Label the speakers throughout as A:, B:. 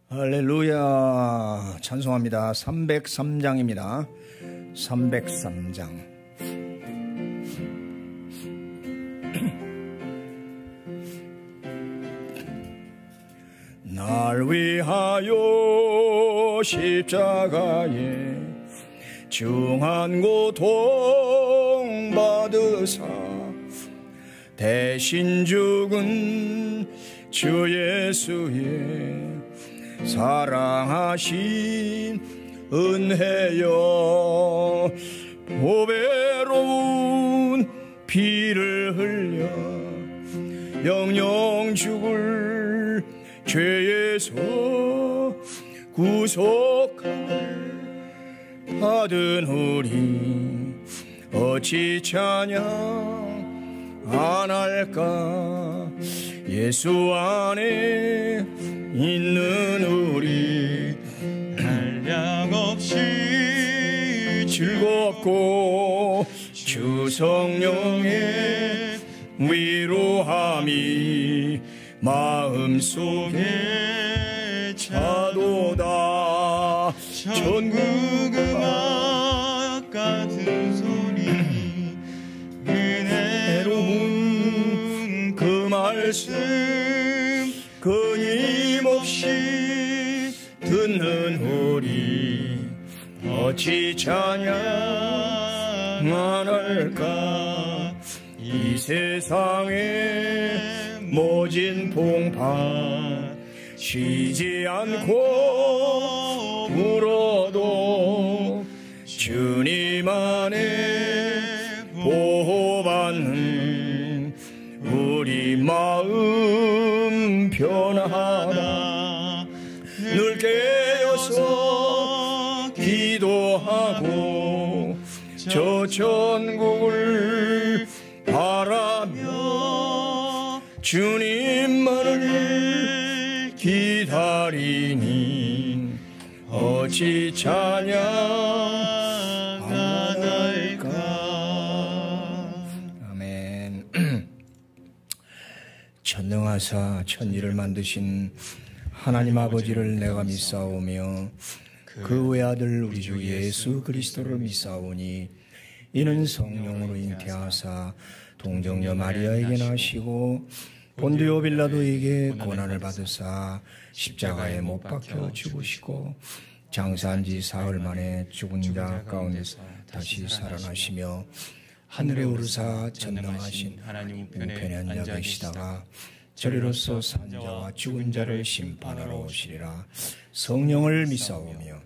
A: 할렐루야. 찬송합니다. 303장입니다. 303장. 날 위하여 십자가에 중한 고통 받으사 대신 죽은 주 예수의 사랑하신 은혜여, 보배로운 피를 흘려 영영 죽을 죄에서 구속함을 받은 우리 어찌 찬양 안 할까. 예수 안에 있는 우리
B: 한량없이
A: 즐겁고 주 성령의 위로함이 마음속에 차도다.
B: 천국 음악 같은 소리, 은혜로운 그 말씀 끊임없이 듣는 우리
A: 어찌 찬양 안 할까. 이 세상에 모진 풍파 쉬지 않고 불어도 주님 안에 보호받는 우리 마음 변하다. 늘 깨어서 기도하고 저 천국을 바라며 주님만을 기다리니 어찌 찬양 안 할까. 아멘. 전능하사 천지를 만드신 하나님 아버지를 내가 믿사오며 그 외아들 우리 주 예수 그리스도를 믿사오니 이는 성령으로 잉태하사 동정녀 마리아에게 나시고 본디오 빌라도에게 고난을 받으사 십자가에 못 박혀 죽으시고 장사한 지 사흘 만에 죽은 자 가운데서 다시 살아나시며 하늘에 오르사 전능하신 하나님 우편에 앉아 계시다가 저리로서 산 자와 죽은 자를 심판하러 오시리라. 성령을 믿사오며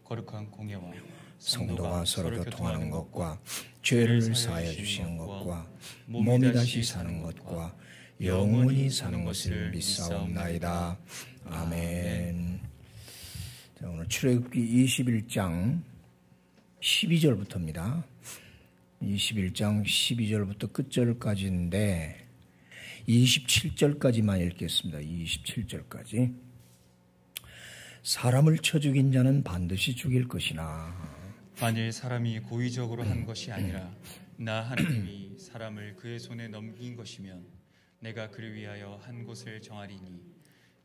B: 거룩한 공예와
A: 성도가 서로 교통하는 것과 죄를 사하여 주시는 것과 몸이 다시 사는 것과 영원히 사는 것을 믿사옵나이다. 아멘. 자, 오늘 출애굽기 21장 12절부터입니다. 21장 12절부터 끝절까지인데 27절까지만 읽겠습니다. 27절까지. 사람을 쳐 죽인 자는 반드시 죽일 것이나
B: 만일 사람이 고의적으로 한 것이 아니라 나 하나님이 사람을 그의 손에 넘긴 것이면 내가 그를 위하여 한 곳을 정하리니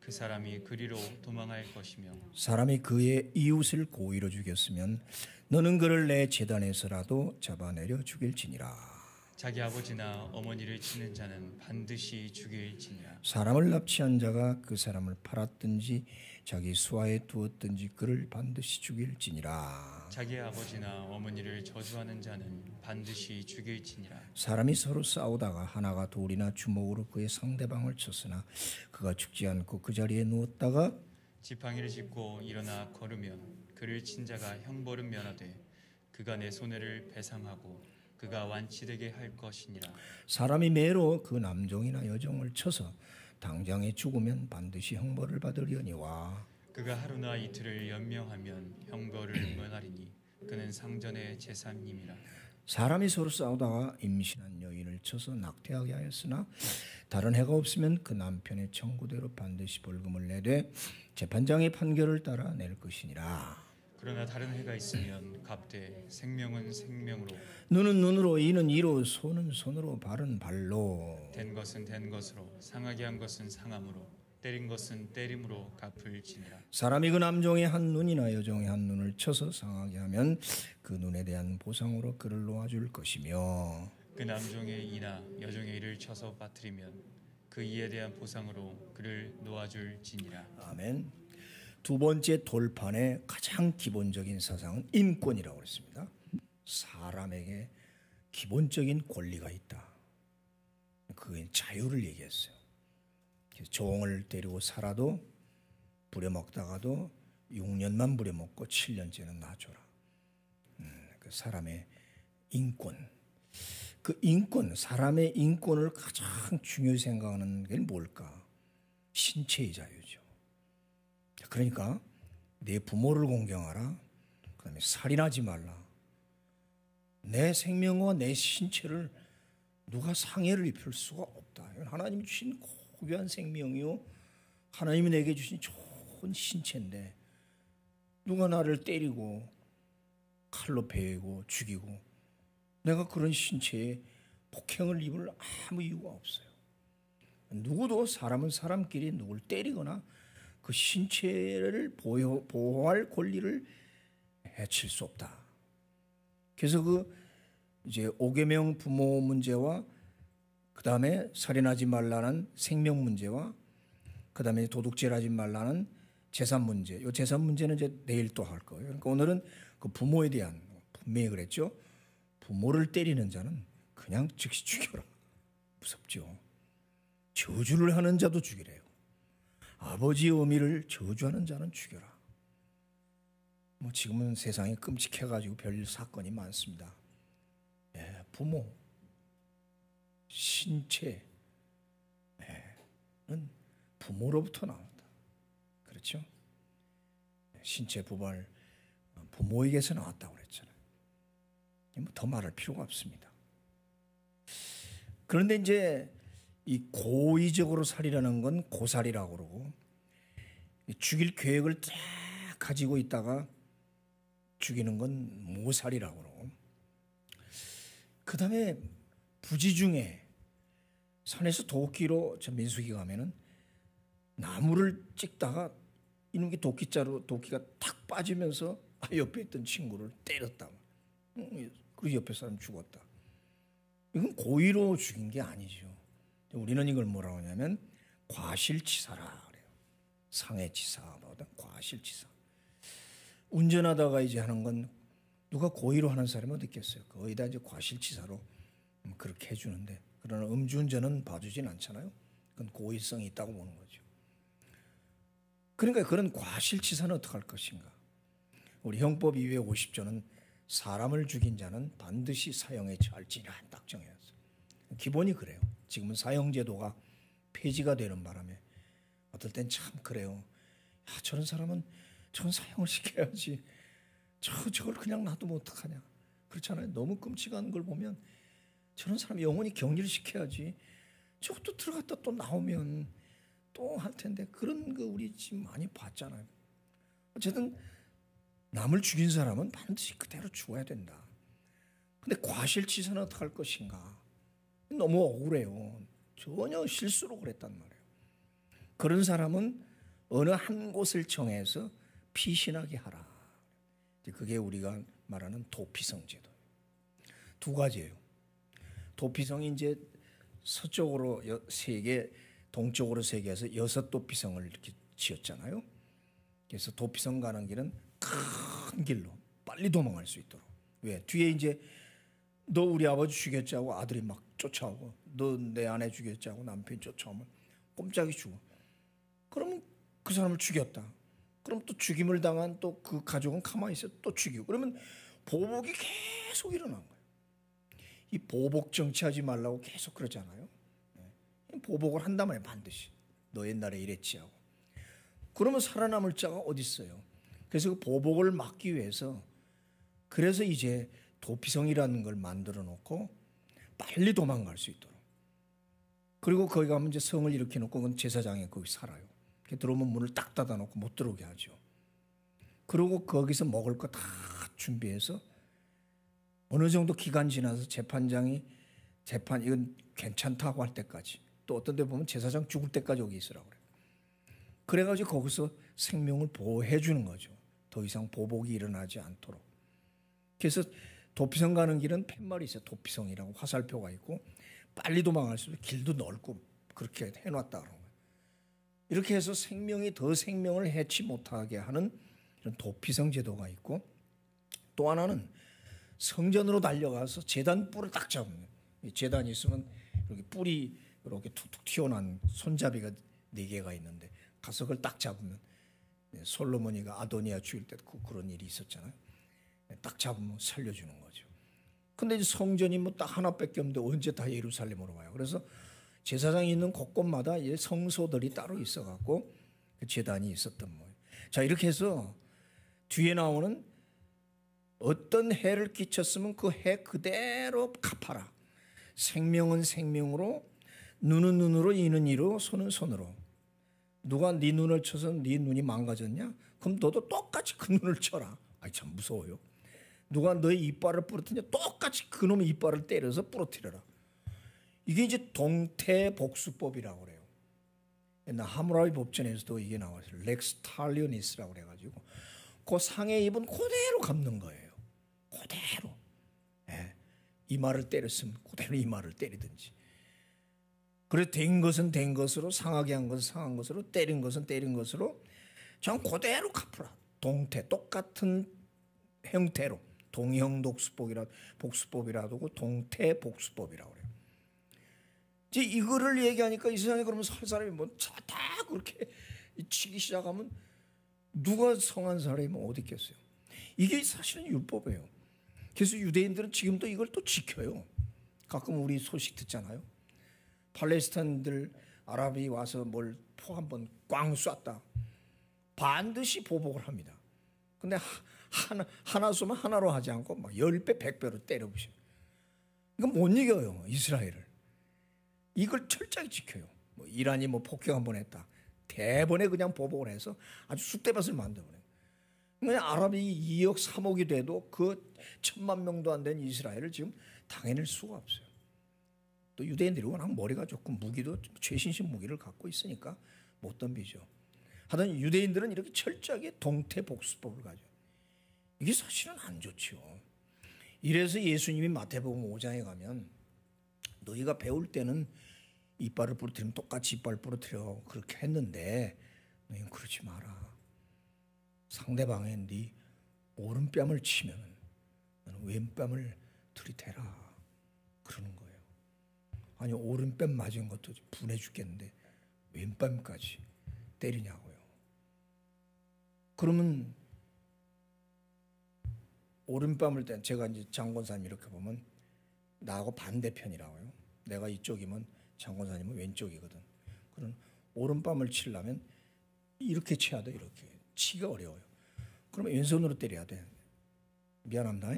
B: 그 사람이 그리로 도망할 것이며
A: 사람이 그의 이웃을 고의로 죽였으면 너는 그를 내 제단에서라도 잡아내려 죽일지니라.
B: 자기 아버지나 어머니를 치는 자는 반드시 죽일지니라.
A: 사람을 납치한 자가 그 사람을 팔았든지 자기 수하에 두었든지 그를 반드시 죽일지니라.
B: 자기 아버지나 어머니를 저주하는 자는 반드시 죽일지니라.
A: 사람이 서로 싸우다가 하나가 돌이나 주먹으로 그의 상대방을 쳤으나 그가 죽지 않고 그 자리에 누웠다가
B: 지팡이를 짚고 일어나 걸으면 그를 친 자가 형벌은 면하되 그가 내 손해를 배상하고 그가 완치되게 할 것이니라.
A: 사람이 매로 그 남종이나 여종을 쳐서 당장에 죽으면 반드시 형벌을 받으려니와
B: 그가 하루나 이틀을 연명하면 형벌을 면하리니 그는 상전의 제사님이라.
A: 사람이 서로 싸우다가 임신한 여인을 쳐서 낙태하게 하였으나 다른 해가 없으면 그 남편의 청구대로 반드시 벌금을 내되 재판장의 판결을 따라 낼 것이니라.
B: 그러나 다른 해가 있으면 갑되 생명은 생명으로
A: 눈은 눈으로 이는 이로 손은 손으로 발은 발로
B: 된 것은 된 것으로 상하게 한 것은 상함으로 때린 것은 때림으로 갚을지니라.
A: 사람이 그 남종의 한 눈이나 여종의 한 눈을 쳐서 상하게 하면 그 눈에 대한 보상으로 그를 놓아줄 것이며
B: 그 남종의 이나 여종의 이를 쳐서 빠뜨리면 그 이에 대한 보상으로 그를 놓아줄지니라.
A: 아멘. 두 번째 돌판의 가장 기본적인 사상은 인권이라고 했습니다. 사람에게 기본적인 권리가 있다. 그게 자유를 얘기했어요. 종을 데리고 살아도 부려먹다가도 6년만 부려먹고 7년째는 놔줘라. 그 사람의 인권. 그 인권, 사람의 인권을 가장 중요히 생각하는 게 뭘까? 신체의 자유죠. 그러니까 내 부모를 공경하라. 그다음에 살인하지 말라. 내 생명과 내 신체를 누가 상해를 입힐 수가 없다. 이건 하나님이 주신 고귀한 생명이요, 하나님이 내게 주신 좋은 신체인데 누가 나를 때리고 칼로 베고 죽이고 내가 그런 신체에 폭행을 입을 아무 이유가 없어요. 누구도 사람은 사람끼리 누굴 때리거나 그 신체를 보호할 권리를 해칠 수 없다. 그래서 그 이제 5계명 부모 문제와 그 다음에 살인하지 말라는 생명 문제와 그 다음에 도둑질하지 말라는 재산 문제. 이 재산 문제는 이제 내일 또 할 거예요. 그러니까 오늘은 그 부모에 대한, 분명히 그랬죠. 부모를 때리는 자는 그냥 즉시 죽여라. 무섭죠. 저주를 하는 자도 죽이래요. 아버지의 어미를 저주하는 자는 죽여라. 뭐 지금은 세상이 끔찍해가지고 별 사건이 많습니다. 부모, 신체는 부모로부터 나온다. 그렇죠? 신체 부발 부모에게서 나왔다고 그랬잖아요. 뭐 더 말할 필요가 없습니다. 그런데 이제 이 고의적으로 살이라는 건 고살이라고 그러고 죽일 계획을 딱 가지고 있다가 죽이는 건 모살이라고 그러고 그 다음에 부지 중에 산에서 도끼로 저 민수기 가면은 나무를 찍다가 이놈의 도끼자루 도끼가 탁 빠지면서 옆에 있던 친구를 때렸다. 그리고 옆에 사람 죽었다. 이건 고의로 죽인 게 아니죠. 우리는 이걸 뭐라고 하냐면 과실치사라 그래요. 상해치사보다 과실치사. 운전하다가 이제 하는 건 누가 고의로 하는 사람이 어디 있겠어요. 거의 다 이제 과실치사로 그렇게 해주는데 그러나 음주운전은 봐주진 않잖아요. 그건 고의성이 있다고 보는 거죠. 그러니까 그런 과실치사는 어떻게 할 것인가. 우리 형법 250조는 사람을 죽인 자는 반드시 사형에 처할지니라 딱 정해놨어요. 기본이 그래요. 지금은 사형제도가 폐지가 되는 바람에 어떨 땐 참 그래요. 야, 저런 사람은 저건 사형을 시켜야지. 저걸 그냥 놔두면 어떡하냐. 그렇잖아요. 너무 끔찍한 걸 보면 저런 사람 영원히 격리를 시켜야지. 저것도 들어갔다 또 나오면 또 할 텐데 그런 거 우리 지금 많이 봤잖아요. 어쨌든 남을 죽인 사람은 반드시 그대로 죽어야 된다. 근데 과실치사는 어떻게 할 것인가. 너무 억울해요. 전혀 실수로 그랬단 말이에요. 그런 사람은 어느 한 곳을 정해서 피신하게 하라. 그게 우리가 말하는 도피성 제도. 두 가지예요. 도피성이 이제 서쪽으로 3개, 동쪽으로 3개에서 6 도피성을 이렇게 지었잖아요. 그래서 도피성 가는 길은 큰 길로 빨리 도망갈 수 있도록. 왜? 뒤에 이제 너 우리 아버지 죽였지 하고 아들이 막 쫓아오고 너 내 아내 죽였지 하고 남편이 쫓아오면 꼼짝이 죽어. 그러면 그 사람을 죽였다. 그럼 또 죽임을 당한 또 그 가족은 가만히 있어 또 죽이고 그러면 보복이 계속 일어난 거예요. 이 보복 정치하지 말라고 계속 그러잖아요. 보복을 한단 말이에요. 반드시. 너 옛날에 이랬지 하고. 그러면 살아남을 자가 어디 있어요. 그래서 그 보복을 막기 위해서 그래서 이제 도피성이라는 걸 만들어 놓고 빨리 도망갈 수 있도록. 그리고 거기 가면 이제 성을 이렇게 놓고 그건 제사장이 거기 살아요. 들어오면 문을 딱 닫아 놓고 못 들어오게 하죠. 그리고 거기서 먹을 거 다 준비해서 어느 정도 기간 지나서 재판장이 재판 이건 괜찮다고 할 때까지 또 어떤 데 보면 제사장 죽을 때까지 여기 있으라고 그래요. 그래가지고 거기서 생명을 보호해 주는 거죠. 더 이상 보복이 일어나지 않도록. 그래서 도피성 가는 길은 팻말이 있어요. 도피성이라고 화살표가 있고 빨리 도망갈 수 있도록 길도 넓고 그렇게 해놨다 그런 거예요. 이렇게 해서 생명이 더 생명을 해치 못하게 하는 이런 도피성 제도가 있고, 또 하나는 성전으로 달려가서 제단 뿔을 딱 잡으면, 제단이 있으면 이렇게 뿔이 이렇게 툭툭 튀어나온 손잡이가 4개가 있는데 가서 그걸 딱 잡으면, 솔로몬이가 아도니아 죽일 때 그런 일이 있었잖아요. 딱 잡으면 살려주는 거죠. 근데 이제 성전이 뭐 딱 하나밖에 없는데 언제 다 예루살렘으로 와요. 그래서 제사장이 있는 곳곳마다 이제 성소들이 따로 있어갖고 그 제단이 있었던 거예요. 자, 이렇게 해서 뒤에 나오는 어떤 해를 끼쳤으면 그 해 그대로 갚아라. 생명은 생명으로, 눈은 눈으로, 이는 이로, 손은 손으로. 누가 네 눈을 쳐서 네 눈이 망가졌냐? 그럼 너도 똑같이 그 눈을 쳐라. 아이 참 무서워요. 누가 너의 이빨을 부러뜨냐? 똑같이 그놈의 이빨을 때려서 부러뜨려라. 이게 이제 동태복수법이라고 그래요. 옛날 하무라비 법전에서도 이게 나왔어요. 렉스 탈리오니스라고 그래가지고 그 상의 입은 그대로 갚는 거예요. 그대로. 예. 이마를 때렸으면 그대로 이마를 때리든지. 그래서 된 것은 된 것으로, 상하게 한 것은 상한 것으로, 때린 것은 때린 것으로 전 그대로 갚으라. 동태, 똑같은 형태로. 동형독수법이라도 동태복수법이라고 그래요. 이제 이거를 얘기하니까 이 세상에 그러면 살 사람이 뭐 다 그렇게 치기 시작하면 누가 성한 사람이 뭐 어디 있겠어요. 이게 사실은 율법이에요. 그래서 유대인들은 지금도 이걸 또 지켜요. 가끔 우리 소식 듣잖아요. 팔레스타인들 아랍이 와서 뭘 포 한번 꽝 쐈다. 반드시 보복을 합니다. 근데 하나 쏘면 하나로 하지 않고 막 10배, 100배로 때려부셔요. 이건 못 이겨요, 이스라엘을. 이걸 철저히 지켜요. 뭐 이란이 뭐 폭격 한번 했다. 대번에 그냥 보복을 해서 아주 쑥대밭을 만들어버려요. 그냥 아랍이 2억, 3억이 돼도 그 1000만 명도 안 된 이스라엘을 지금 당해낼 수가 없어요. 또 유대인들이 워낙 머리가 좋고 무기도 최신식 무기를 갖고 있으니까 못 덤비죠. 하여튼 유대인들은 이렇게 철저하게 동태복수법을 가져요. 이게 사실은 안 좋죠. 이래서 예수님이 마태복음 5장에 가면 너희가 배울 때는 이빨을 부러뜨리면 똑같이 이빨 부러뜨려 그렇게 했는데 너희는 그러지 마라. 상대방의 네 오른뺨을 치면 너는 왼뺨을 들이대라 그러는 거예요. 아니 오른뺨 맞은 것도 분해 죽겠는데 왼뺨까지 때리냐고요. 그러면 오른뺨을 때 제가 이제 장권사님 이렇게 보면 나하고 반대편이라고요. 내가 이쪽이면 장권사님은 왼쪽이거든. 그럼 오른뺨을 치려면 이렇게 쳐야 돼. 이렇게 치기가 어려워요. 그러면 왼손으로 때려야 돼. 미안합니다.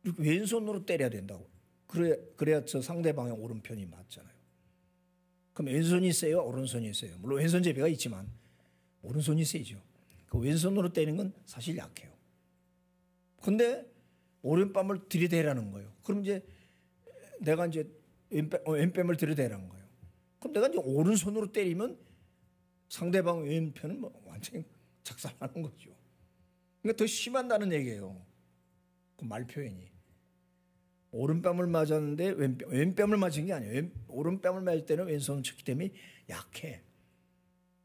A: 이렇게 왼손으로 때려야 된다고. 그래야 저 상대방의 오른편이 맞잖아요. 그럼 왼손이 세요? 오른손이 세요? 물론 왼손잡이가 있지만 오른손이 세죠. 그 왼손으로 때리는 건 사실 약해요. 근데 오른뺨을 들이대라는 거예요. 그럼 이제 내가 이제 왼뺨을 들이대라는 거예요. 그럼 내가 이제 오른손으로 때리면 상대방 왼편은 뭐 완전히 작살나는 거죠. 그러니까 더 심한다는 얘기예요. 그 말 표현이. 오른뺨을 맞았는데 왼뺨을 맞은 게 아니에요. 오른뺨을 맞을 때는 왼손을 쳤기 때문에 약해.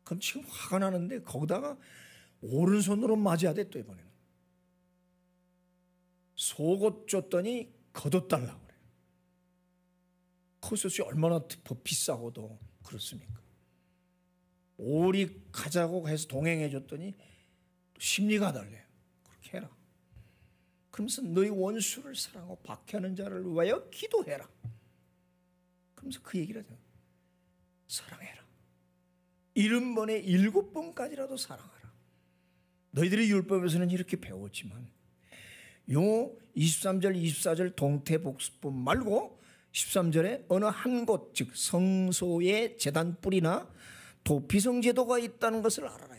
A: 그럼 지금 화가 나는데 거기다가 오른손으로 맞아야 돼 또 이번에는. 속옷 줬더니 겉옷 달라고 그래요. 겉옷이 얼마나 더 비싸고도 그렇습니까? 오리 가자고 해서 동행해 줬더니 심리가 달래요. 그렇게 해라. 그러면서 너희 원수를 사랑하고 박해하는 자를 위하여 기도해라. 그러면서 그 얘기를 하잖아요. 사랑해라. 70번에 7번까지라도 사랑하라. 너희들이 율법에서는 이렇게 배웠지만 요 23절 24절 동태복수법 말고 13절에 어느 한 곳 즉 성소의 제단 뿔이나 도피성 제도가 있다는 것을 알아라.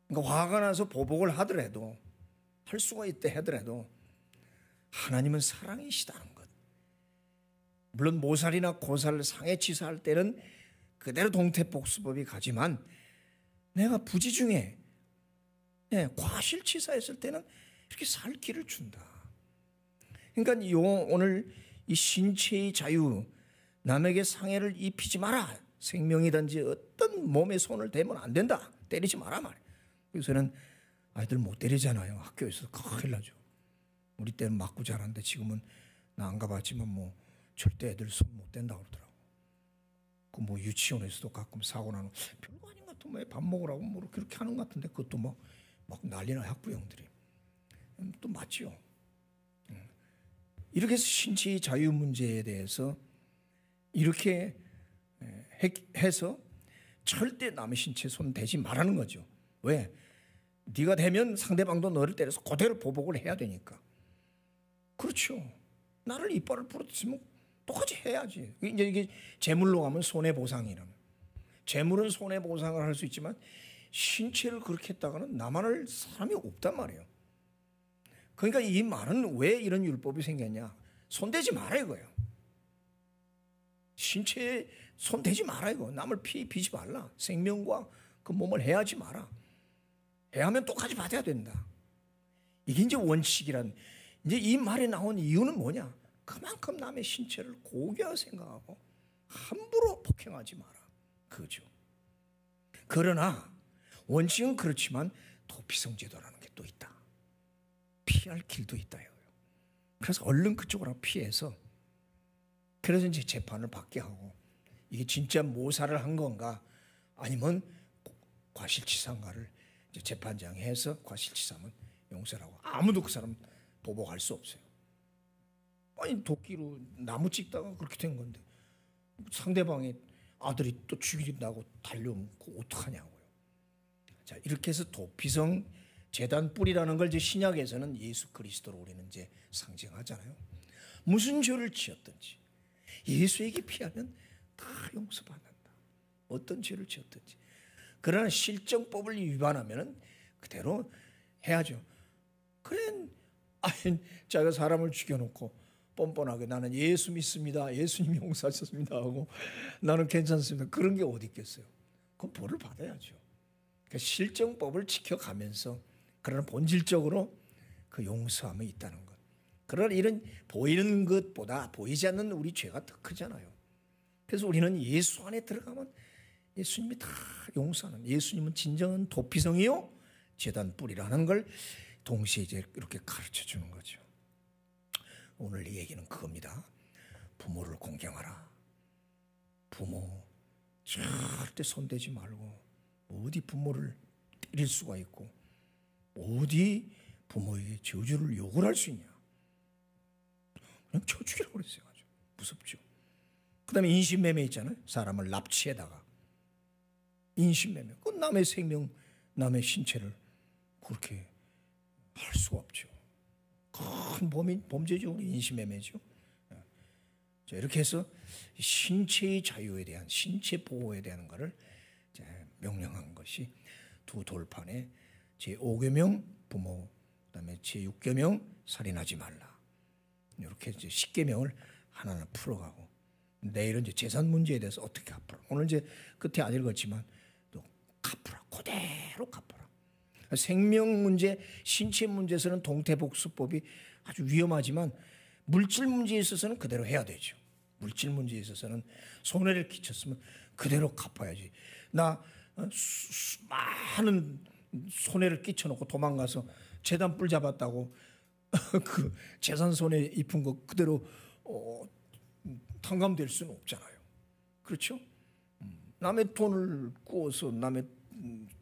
A: 그러니까 화가 나서 보복을 하더라도 할 수가 있다 하더라도 하나님은 사랑이시다는 것. 물론 모살이나 고살 상해치사할 때는 그대로 동태복수법이 가지만 내가 부지 중에 과실치사했을 때는 이렇게 살 길을 준다. 그러니까 오늘 이 신체의 자유, 남에게 상해를 입히지 마라. 생명이든지 어떤 몸에 손을 대면 안 된다. 때리지 마라 말이에요. 요새는 아이들 못 때리잖아요. 학교에서 큰일 나죠. 우리 때는 맞고 자랐는데 지금은 나 안 가봤지만 뭐 절대 애들 손 못 댄다고 그러더라고. 그 뭐 유치원에서도 가끔 사고 나는 별거 아닌 것 같은 밥 먹으라고 뭐 그렇게 하는 것 같은데 그것도 막 난리나 학부형들이. 또 맞지요. 이렇게 해서 신체의 자유 문제에 대해서 이렇게 해서 절대 남의 신체에 손 대지 말라는 거죠. 왜? 네가 대면 상대방도 너를 때려서 그대로 보복을 해야 되니까. 그렇죠. 나를 이빨을 부러뜨리면 똑같이 해야지. 이제 이게 재물로 가면 손해보상이라는. 재물은 손해보상을 할 수 있지만 신체를 그렇게 했다가는 남한할 사람이 없단 말이에요. 그러니까 이 말은 왜 이런 율법이 생겼냐? 손대지 마라 이거예요. 신체에 손대지 마라 이거. 남을 비지 말라. 생명과 그 몸을 해하지 마라. 해하면 똑같이 받아야 된다. 이게 이제 원칙이란. 이제 이 말에 나온 이유는 뭐냐? 그만큼 남의 신체를 고귀하게 생각하고 함부로 폭행하지 마라. 그죠. 그러나 원칙은 그렇지만 도피성제도라는 게 또 있다. 피할 길도 있다. 그래서 얼른 그쪽으로 피해서 그래서 이제 재판을 받게 하고 이게 진짜 모사를 한 건가 아니면 과실치사인가를 이제 재판장이 해서 과실치사면 용서를 하고 아무도 그 사람 보복할 수 없어요. 아니 도끼로 나무 찍다가 그렇게 된 건데 상대방의 아들이 또 죽인다고 달려오면 어떡하냐고요. 자 이렇게 해서 도피성 제단 뿌리라는 걸 이제 신약에서는 예수 그리스도로 우리는 이제 상징하잖아요. 무슨 죄를 지었든지 예수에게 피하면 다 용서받는다. 어떤 죄를 지었든지. 그러나 실정법을 위반하면 그대로 해야죠. 그래, 자기가 사람을 죽여놓고 뻔뻔하게 나는 예수 믿습니다. 예수님이 용서하셨습니다 하고 나는 괜찮습니다. 그런 게 어디 있겠어요. 그건 벌을 받아야죠. 그러니까 실정법을 지켜가면서 그러나 본질적으로 그 용서함이 있다는 것. 그러나 이런 보이는 것보다 보이지 않는 우리 죄가 더 크잖아요. 그래서 우리는 예수 안에 들어가면 예수님이 다 용서하는, 예수님은 진정한 도피성이요 제단 뿌리라는 걸 동시에 이제 이렇게 가르쳐 주는 거죠. 오늘 이 얘기는 그겁니다. 부모를 공경하라. 부모 절대 손대지 말고 어디 부모를 때릴 수가 있고 어디 부모에게 저주를 욕을 할 수 있냐. 그냥 쳐 죽이라고 그랬어요. 아주 무섭죠. 그 다음에 인신매매 있잖아요. 사람을 납치해다가 인신매매. 그 남의 생명 남의 신체를 그렇게 할 수가 없죠. 큰 범죄죠. 인신매매죠. 자, 이렇게 해서 신체의 자유에 대한 신체 보호에 대한 것을 명령한 것이 두 돌판에 제5계명 부모, 그다음에 제6계명 살인하지 말라. 이렇게 이제 10계명을 하나하나 풀어가고 내일은 이제 재산 문제에 대해서 어떻게 갚아라. 오늘 이제 끝에 안 읽었지만 또 갚아라. 그대로 갚아라. 생명 문제, 신체 문제에서는 동태복수법이 아주 위험하지만 물질 문제에 있어서는 그대로 해야 되죠. 물질 문제에 있어서는 손해를 끼쳤으면 그대로 갚아야지. 나 많은 손해를 끼쳐놓고 도망가서 재단 뿔 잡았다고 그 재산 손해 입은 거 그대로 탕감될 수는 없잖아요. 그렇죠? 남의 돈을 꾸어서 남의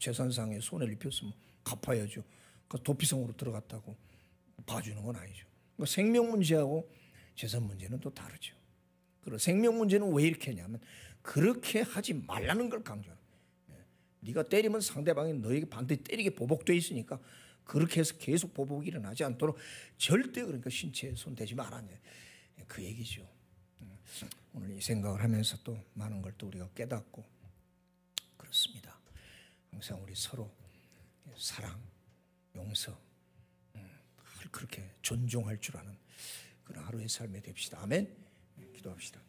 A: 재산상에 손해를 입혔으면 갚아야죠. 그러니까 도피성으로 들어갔다고 봐주는 건 아니죠. 그러니까 생명 문제하고 재산 문제는 또 다르죠. 그리고 생명 문제는 왜 이렇게 하냐면 그렇게 하지 말라는 걸 강조하는. 네가 때리면 상대방이 너에게 반드시 때리게 보복되어 있으니까 그렇게 해서 계속 보복이 일어나지 않도록 절대 그러니까 신체에 손대지 말아야 그 얘기죠. 오늘 이 생각을 하면서 또 많은 걸 또 우리가 깨닫고 그렇습니다. 항상 우리 서로 사랑, 용서 그렇게 존중할 줄 아는 그런 하루의 삶이 됩시다. 아멘. 기도합시다.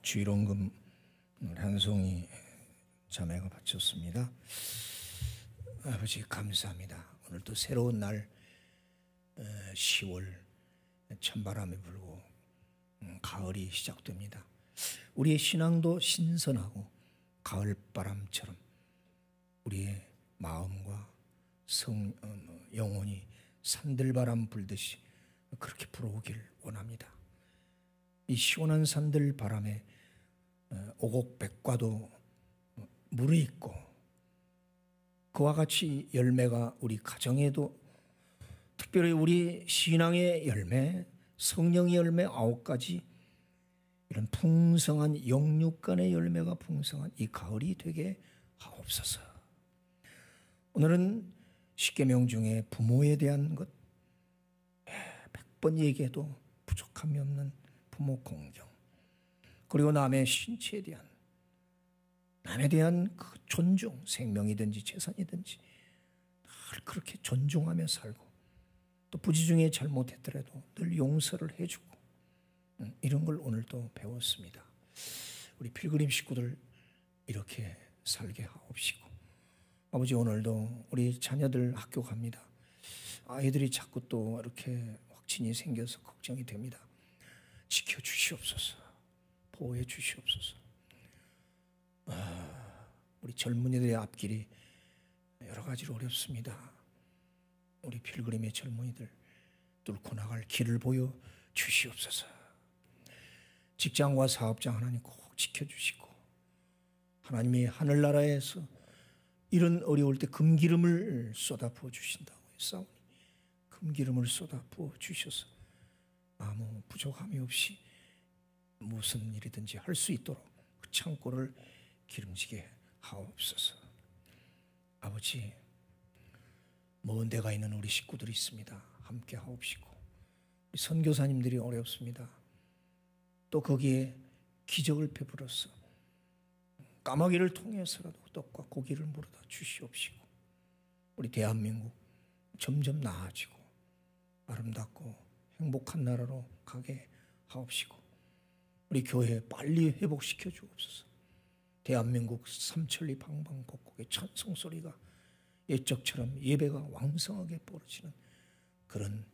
A: 주일원금 한 송이 자매가 바쳤습니다. 아버지 감사합니다. 오늘 또 새로운 날 10월 찬바람이 불고 가을이 시작됩니다. 우리의 신앙도 신선하고 가을바람처럼 우리의 마음과 영혼이 산들바람 불듯이 그렇게 불어오길 원합니다. 이 시원한 산들바람에 오곡백과도 물이 있고 그와 같이 열매가 우리 가정에도 특별히 우리 신앙의 열매, 성령의 열매 9가지 이런 풍성한 영육간의 열매가 풍성한 이 가을이 되게 하옵소서. 오늘은 십계명 중에 부모에 대한 것 100번 얘기해도 부족함이 없는 부모 공경, 그리고 남의 신체에 대한 남에 대한 그 존중, 생명이든지 재산이든지 늘 그렇게 존중하며 살고 또 부지 중에 잘못했더라도 늘 용서를 해주고 이런 걸 오늘도 배웠습니다. 우리 필그림 식구들 이렇게 살게 하옵시고 아버지 오늘도 우리 자녀들 학교 갑니다. 아이들이 자꾸 또 이렇게 확진이 생겨서 걱정이 됩니다. 지켜주시옵소서. 보호해 주시옵소서. 우리 젊은이들의 앞길이 여러 가지로 어렵습니다. 우리 필그림의 젊은이들 뚫고 나갈 길을 보여 주시옵소서. 직장과 사업장 하나님 꼭 지켜주시고 하나님이 하늘나라에서 이런 어려울 때 금기름을 쏟아 부어 주신다고 했사오니 금기름을 쏟아 부어 주셔서 아무 부족함이 없이 무슨 일이든지 할 수 있도록 그 창고를 기름지게 하옵소서. 아버지 먼 데가 있는 우리 식구들이 있습니다. 함께 하옵시고 우리 선교사님들이 어렵습니다. 또 거기에 기적을 베풀어서 까마귀를 통해서라도 떡과 고기를 물어다 주시옵시고 우리 대한민국 점점 나아지고 아름답고 행복한 나라로 가게 하옵시고 우리 교회 빨리 회복시켜 주옵소서. 대한민국 삼천리 방방곡곡의 찬송소리가 옛적처럼 예배가 왕성하게 벌어지는 그런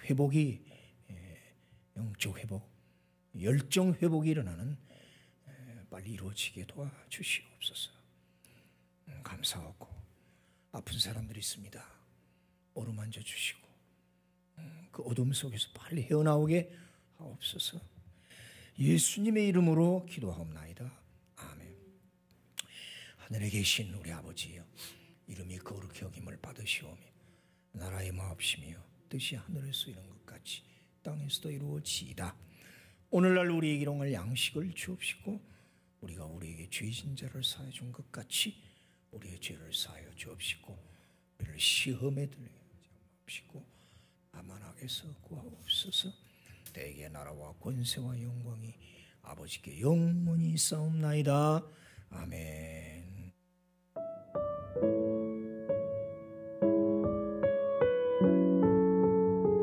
A: 회복이 영적 회복, 열정 회복이 일어나는 빨리 이루어지게 도와주시옵소서. 감사하고 아픈 사람들이 있습니다. 어루만져 주시고 그 어둠 속에서 빨리 헤어나오게 하옵소서. 예수님의 이름으로 기도하옵나이다. 아멘. 하늘에 계신 우리 아버지여, 이름이 거룩히 여김을 받으시오며 나라의 마옵시며 뜻이 하늘에서 이룬 것 같이 땅에서도 이루어지이다. 오늘날 우리에게 일용할 양식을 주옵시고 우리가 우리에게 죄진 자를 사하여 준 것 같이 우리의 죄를 사하여 주옵시고 우리를 시험에 들게 하지 마옵시고 다만 악에서 구하옵소서. 대개 나라와 권세와 영광이 아버지께 영원히 있사옵나이다. 아멘.